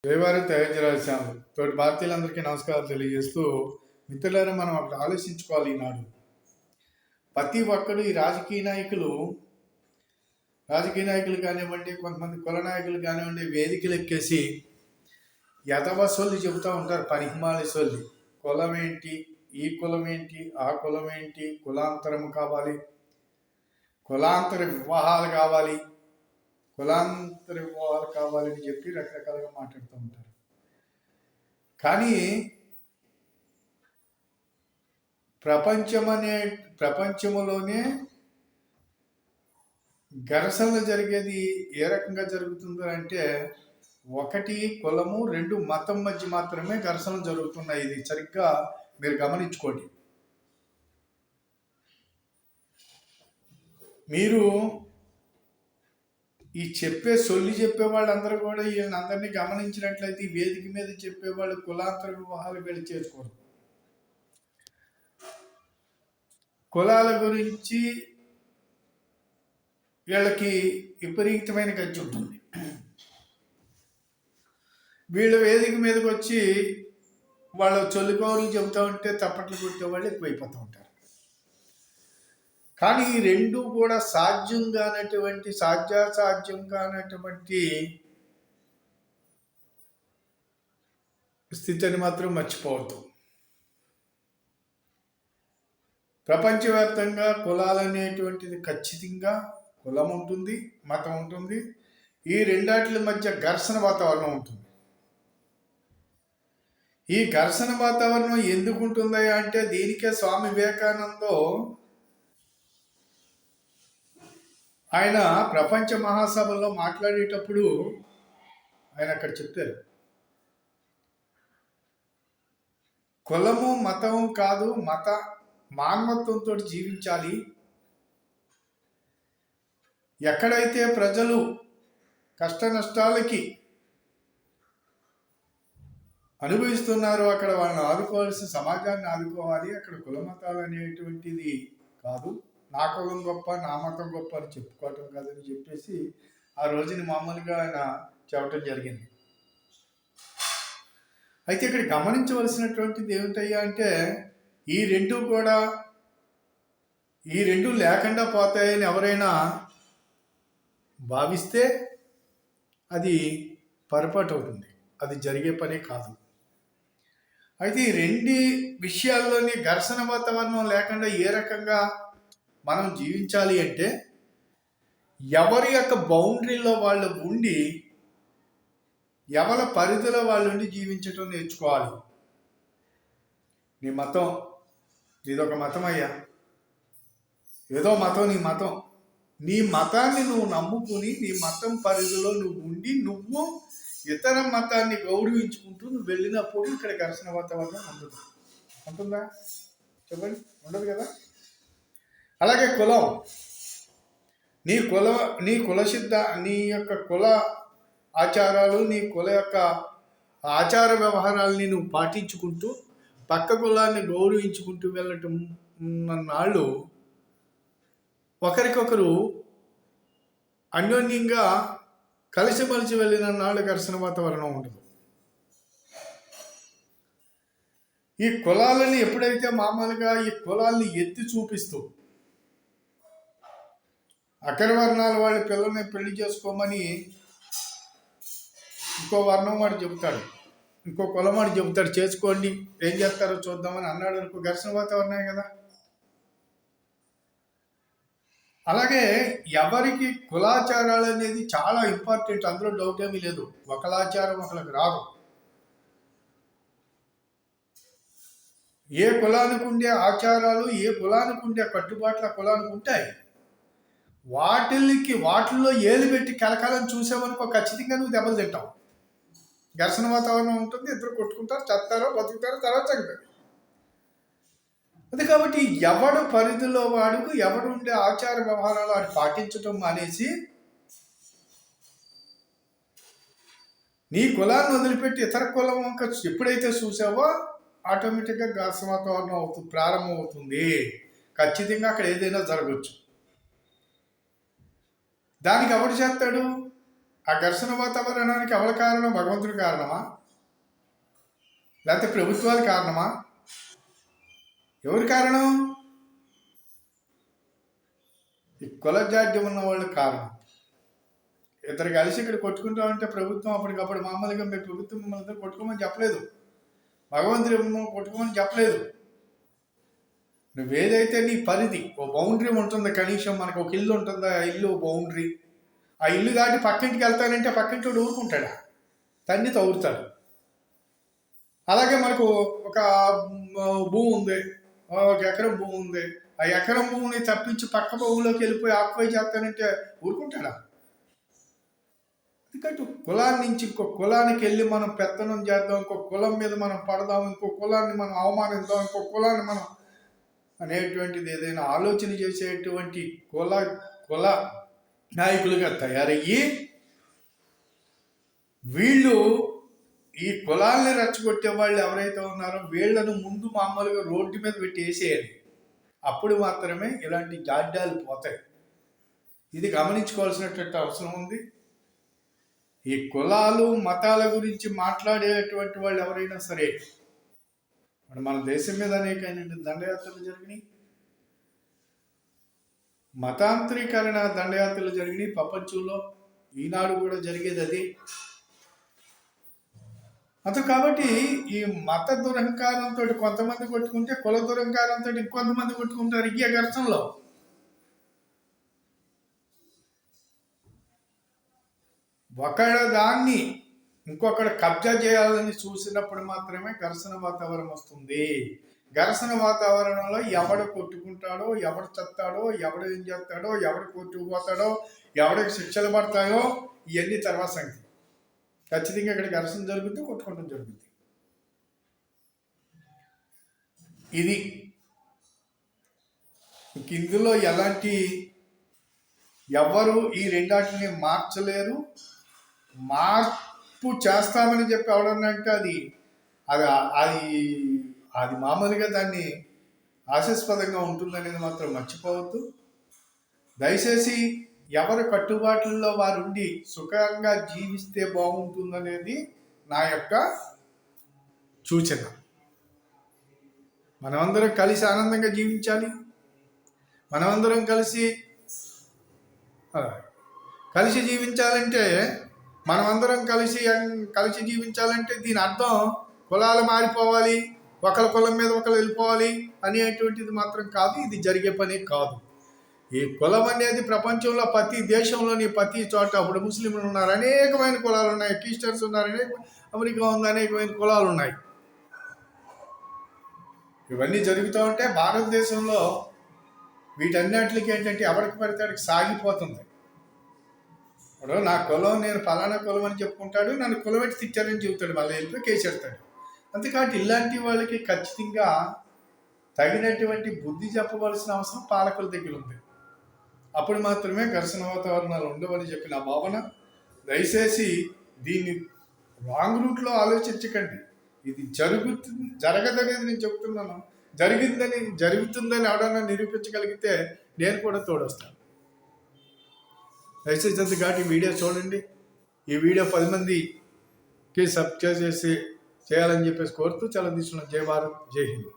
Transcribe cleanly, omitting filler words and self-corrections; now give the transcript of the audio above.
జయవారం తయారు తోటి భారతీయులందరికీ నమస్కారాలు తెలియజేస్తూ, మిత్రులారా, మనం అక్కడ ఆలోచించుకోవాలి. ఈనాడు ప్రతి ఒక్కరు ఈ రాజకీయ నాయకులు కానివ్వండి, కొంతమంది కుల నాయకులు కానివ్వండి, వేదికలు ఎక్కేసి యథవసోళ్ళు చెబుతూ ఉంటారు. పనికిమాలి సొల్లి, కులం ఏంటి, ఈ కులం ఏంటి, ఆ కులం ఏంటి, కులాంతరం కావాలి, కులాంతర వివాహాలు కావాలి, కులాంతర వివాహాలు కావాలని చెప్పి రకరకాలుగా మాట్లాడుతూ ఉంటారు. కానీ ప్రపంచంలోనే ఘర్షణలు జరిగేది ఏ రకంగా జరుగుతుందో అంటే, ఒకటి కులము, రెండు మతం మధ్య మాత్రమే ఘర్షణలు జరుగుతున్నాయి. ఇది సరిగ్గా మీరు గమనించుకోండి. మీరు ఈ సొల్లి చెప్పే వాళ్ళందరూ కూడా వీళ్ళందరినీ గమనించినట్లయితే, ఈ వేదిక మీద చెప్పేవాళ్ళు కులాంతర వివాహాలు వెళ్ళి చేసుకోరు. కులాల గురించి వీళ్ళకి విపరీతమైన గజ్జి ఉంటుంది. వీళ్ళ వేదిక మీదకి వచ్చి వాళ్ళ చొల్లికోరులు చెబుతూ ఉంటే తప్పట్లు కొట్టే వాళ్ళు ఎక్కువైపోతూ ఉంటారు. కానీ ఈ రెండు కూడా సాధ్యం కానటువంటి స్థితిని మాత్రం మర్చిపోవద్దు. ప్రపంచవ్యాప్తంగా కులాలనేటువంటిది ఖచ్చితంగా కులం ఉంటుంది, మతం ఉంటుంది. ఈ రెండాట్ల మధ్య ఘర్షణ వాతావరణం ఉంటుంది. ఈ ఘర్షణ వాతావరణం ఎందుకు ఉంటుందా అంటే, దీనికే స్వామి వివేకానందో ఆయన ప్రపంచ మహాసభలో మాట్లాడేటప్పుడు ఆయన అక్కడ చెప్పారు, కులము మతం కాదు, మానవత్వంతో జీవించాలి. ఎక్కడైతే ప్రజలు కష్ట నష్టాలకి అనుభవిస్తున్నారో అక్కడ వాళ్ళని ఆదుకోవాల్సిన సమాజాన్ని ఆదుకోవాలి. అక్కడ కుల మతాలు అనేటువంటిది కాదు, నా కులం గొప్ప, నా మతం గొప్ప అని చెప్పుకోవటం కాదని చెప్పేసి ఆ రోజుని మామూలుగా ఆయన చెప్పటం జరిగింది. అయితే ఇక్కడ గమనించవలసినటువంటిది ఏమిటయ్యా అంటే, ఈ రెండు లేకుండా పోతాయని ఎవరైనా భావిస్తే అది పొరపాటు అవుతుంది. అది జరిగే పనే కాదు. అయితే ఈ రెండు విషయాల్లోని ఘర్షణ వాతావరణం లేకుండా ఏ రకంగా మనం జీవించాలి అంటే, ఎవరి యొక్క బౌండరీలో వాళ్ళు ఉండి, ఎవరి పరిధిలో వాళ్ళు ఉండి జీవించటం నేర్చుకోవాలి. నీ మతం నీదొక మతం అయ్యా, ఏదో మతం నీ మతం. నీ మతాన్ని నువ్వు నమ్ముకుని, నీ మతం పరిధిలో నువ్వు ఉండి, నువ్వు ఇతర మతాన్ని గౌరవించుకుంటూ నువ్వు వెళ్ళినప్పుడు ఇక్కడ ఘర్షణ వాతావరణం ఉంటుందా? చెప్పండి, ఉండదు కదా. అలాగే కులం, నీ యొక్క కుల ఆచారాలు, నీ కుల యొక్క ఆచార వ్యవహారాలని నువ్వు పాటించుకుంటూ పక్క కులాన్ని గౌరవించుకుంటూ వెళ్ళటం నాళ్ళు ఒకరికొకరు అన్యోన్యంగా కలిసిమలిసి వెళ్ళిన నాళ్ళు ఘర్షణ వాతావరణం ఉండదు. ఈ కులాలని ఎప్పుడైతే మామూలుగా ఈ కులాల్ని ఎత్తి చూపిస్తూ అగ్రవర్ణాల వాళ్ళ పిల్లల్ని పెళ్లి చేసుకోమని ఇంకో వర్ణం వాడు చెబుతాడు, ఇంకో కులం వాడు చెబుతాడు, చేసుకోండి, ఏం చేస్తారో చూద్దామని అన్నాడు అనుకో, ఘర్షణ వాతావరణమే కదా. అలాగే ఎవరికి కులాచారాలు అనేది చాలా ఇంపార్టెంట్, అందులో డౌట్ ఏమీ లేదు. ఒకలాచారం ఒకరికి రాదు. ఏ కులానికి ఉండే ఆచారాలు, ఏ కులానికి ఉండే కట్టుబాట్లు ఆ కులానికి ఉంటాయి. వాటిల్లో ఏలు పెట్టి కలకాలని చూసామనుకో, ఖచ్చితంగా నువ్వు దెబ్బలు తింటావు. ఘర్షణ వాతావరణం ఉంటుంది, ఇద్దరు కొట్టుకుంటారు, చస్తారో బతుకుతారో, తర్వాత చనిపోయారు. అది కాబట్టి ఎవడు పరిధిలో వాడుకు, ఎవడు ఉండే ఆచార వ్యవహారాలు వాడు పాటించటం మానేసి, నీ కులాన్ని వదిలిపెట్టి ఇతర కులం వంక ఎప్పుడైతే చూసావో ఆటోమేటిక్గా ఘర్షణ వాతావరణం ప్రారంభమవుతుంది. ఖచ్చితంగా అక్కడ ఏదైనా జరగవచ్చు. దానికి ఎవడు చేస్తాడు? ఆ ఘర్షణ వాతావరణానికి ఎవరి కారణం? భగవంతుడి కారణమా? లేకపోతే ప్రభుత్వాల కారణమా? ఎవరి కారణం? ఈ కుల జాడ్యం ఉన్న వాళ్ళు కారణం. ఇద్దరు కలిసి ఇక్కడ కొట్టుకుంటామంటే ప్రభుత్వం అప్పటికప్పుడు మామూలుగా మీ ప్రభుత్వం మిమ్మల్ని కొట్టుకోమని చెప్పలేదు, భగవంతుడి కొట్టుకోమని చెప్పలేదు. నువ్వేదైతే నీ పరిధి, ఓ బౌండరీ ఉంటుంది. కనీసం మనకు ఒక ఇల్లు ఉంటుంది, ఆ ఇల్లు బౌండరీ. ఆ ఇల్లు దాటి పక్కింటికి వెళ్తానంటే పక్కింటి ఊరుకుంటాడా? తన్ని తవ్వుతాడు. అలాగే మనకు ఒక భూమి ఉంది, ఒక ఎకరం భూమి ఉంది. ఆ ఎకరం భూమిని తప్పించి పక్క భూమిలోకి వెళ్ళిపోయి ఆక్యుపై చేస్తానంటే ఊరుకుంటాడా? ఎందుకంటే కులాన్ని నుంచి ఇంకో కులానికి వెళ్ళి మనం పెత్తనం చేద్దాం, ఇంకో కులం మీద మనం పడదాం, ఇంకో కులాన్ని మనం అవమానిద్దాం, ఇంకో కులాన్ని మనం అనేటువంటిది ఏదైనా ఆలోచన చేసేటువంటి కుల నాయకులుగా తయారయ్యి వీళ్ళు ఈ కులాల్ని రెచ్చగొట్టే వాళ్ళు ఎవరైతే ఉన్నారో వీళ్ళను ముందు మామూలుగా రోడ్డు మీద పెట్టి వేసేయాలి. అప్పుడు మాత్రమే ఇలాంటి జాడ్యాలు పోతాయి. ఇది గమనించుకోవాల్సినటువంటి అవసరం ఉంది. ఈ కులాలు మతాల గురించి మాట్లాడేటువంటి వాళ్ళు ఎవరైనా సరే, మన దేశం మీద అనేకమైన దండయాత్రలు జరిగినాయి, మతాంతరీకరణ దండయాత్రలు జరిగినాయి ప్రపంచంలో. ఈనాడు కూడా జరిగేది అది. అంతే కాబట్టి ఈ మత దురహంకారంతో కొంతమంది కొట్టుకుంటే కుల దురహంకారంతో ఇంకొంతమంది కొట్టుకుంటారు ఈ ఘర్షణలో. ఒకళ్ళ దాన్ని ఇంకొకడ కబ్జా చేయాలని చూసినప్పుడు మాత్రమే ఘర్షణ వాతావరణం వస్తుంది. ఘర్షణ వాతావరణంలో ఎవడు కొట్టుకుంటాడో, ఎవడు చస్తాడో, ఎవడు ఏం చేస్తాడో, ఎవడు కొట్టుకుపోతాడో, ఎవడికి శిక్షలు పడతాయో ఇవన్నీ తర్వాత సంగతి. ఖచ్చితంగా ఇక్కడ ఘర్షణ జరుగుతుంది, కొట్టుకోవడం జరుగుతుంది. ఇది ఇందులో ఎలాంటి ఎవరు ఈ రెండాటిని మార్చలేరు. మార్పు చేస్తామని చెప్పి ఎవడన్నంటే అది అది అది అది మామూలుగా దాన్ని ఆశాస్పదంగా ఉంటుందనేది మాత్రం మర్చిపోవద్దు. దయచేసి ఎవరి కట్టుబాట్లలో వారుండి సుఖంగా జీవిస్తే బాగుంటుందనేది నా యొక్క సూచన. మనమందరం కలిసి ఆనందంగా జీవించాలి. మనమందరం కలిసి జీవించాలంటే కలిసి జీవించాలంటే దీని అర్థం కులాలు మారిపోవాలి, ఒకరి కులం మీద ఒకరు వెళ్ళిపోవాలి అనేటువంటిది మాత్రం కాదు. ఇది జరిగే పని కాదు. ఈ కులం అనేది ప్రపంచంలో ప్రతి దేశంలోని ప్రతి చోట ఇప్పుడు ముస్లింలు ఉన్నారు, అనేకమైన కులాలు ఉన్నాయి, క్రిస్టియన్స్ ఉన్నారు, అమెరికా ఉంది, అనేకమైన కులాలు ఉన్నాయి. ఇవన్నీ జరుగుతూ ఉంటే భారతదేశంలో వీటన్నిటికి ఏంటంటే ఎవరికి పడితే వాడికి సాగిపోతుంది. ఇప్పుడు నా కులం, నేను ఫలానా కులం అని చెప్పుకుంటాడు, నన్ను కులం పెట్టి తిట్టారని చెబుతాడు, మళ్ళీ వెళ్ళిపోయి కేసెడతాడు. అంతేకాదు ఇలాంటి వాళ్ళకి ఖచ్చితంగా తగినటువంటి బుద్ధి చెప్పవలసిన అవసరం పాలకుల దగ్గర ఉంది. అప్పుడు మాత్రమే ఘర్షణ వాతావరణాలు ఉండవని చెప్పిన భావన. దయచేసి దీన్ని రాంగ్ రూట్లో ఆలోచించకండి. ఇది జరగదనేది నేను చెప్తున్నాను. జరుగుతుందని ఎవడన్నా నిరూపించగలిగితే నేను కూడా తోడొస్తాను. దయచేసి అంతగాటి వీడియో చూడండి. ఈ వీడియో 10 మందికి సబ్స్క్రైబ్ చేయాలని చెప్పేసి కోరుతూ చాలా తీసుకున్నాను. జై భారత్, జై హింద్.